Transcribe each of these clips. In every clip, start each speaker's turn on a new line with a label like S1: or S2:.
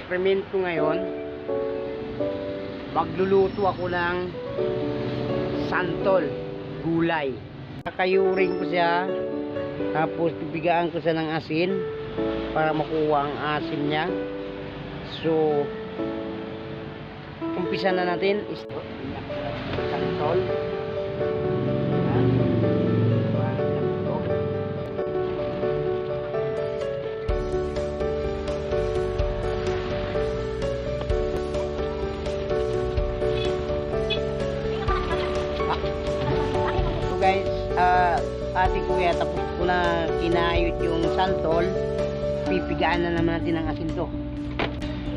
S1: experiment ko ngayon, magluluto ako ng santol, gulay. Kakayuring ko siya, tapos pipigaan ko siya ng asin para makuha ang asin niya. So umpisa na natin. Santol. Guys, ate kuya, tapos ko na kinayot yung santol, pipigaan na naman natin ang asin to.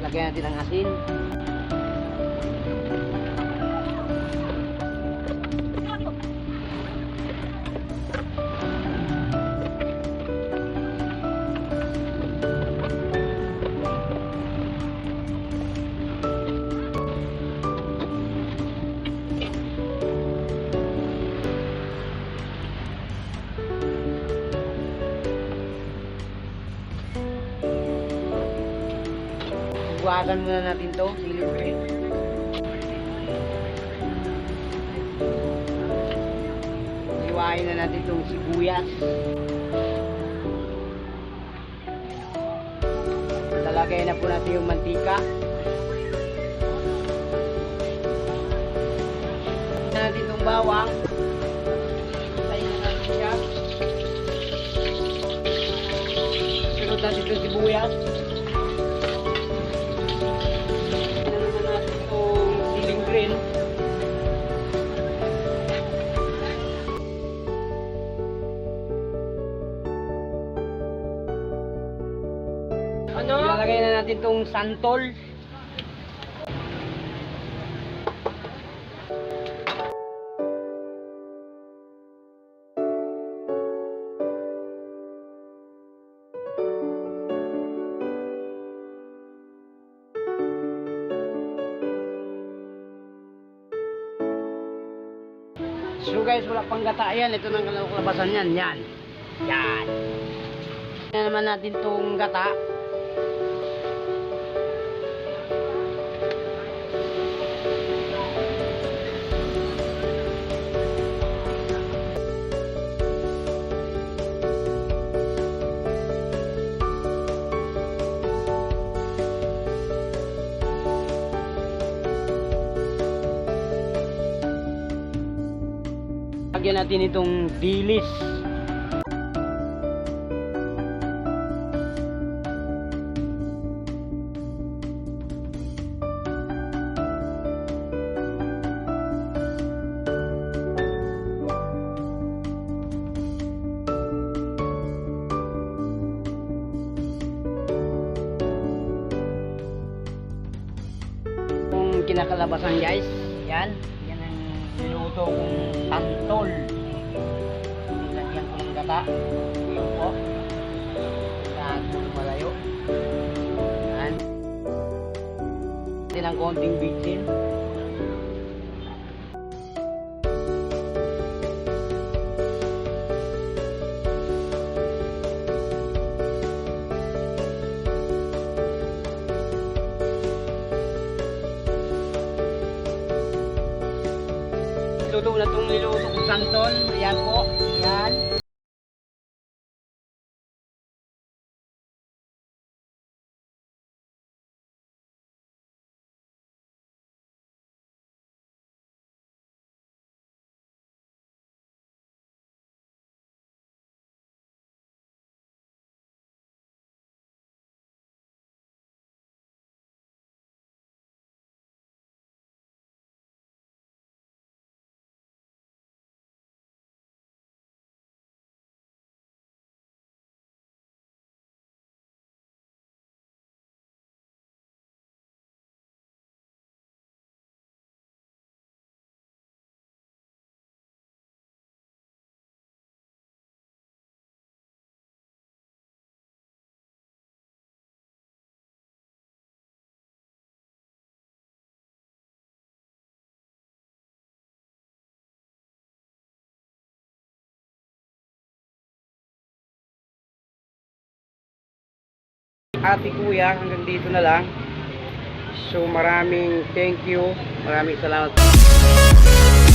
S1: Lagyan natin ang asin. Buwasan muna natin to, sili. Iwain na natin itong sibuyas. Lalagay na po natin yung mantika. Natin itong bawang. Tayo na natin siya. Sunod natin itong sibuyas. Ilalagay na natin itong santol. So guys, wala pang gata yan. Ito nang kalabasan yan. Yan. Yan. Yan naman natin itong gata. Lagyan natin itong dilis. Yung kinakalabasan guys, yan. Niluto kong santol. Nilagyan ko ng gata. Yun po. Saan po malayo. Yan. Natin ang konting bitsin. Luto na itong niluto kong santol. Ayan po. Ayan. Ate kuya, hanggang dito na lang. So maraming thank you. Maraming salamat.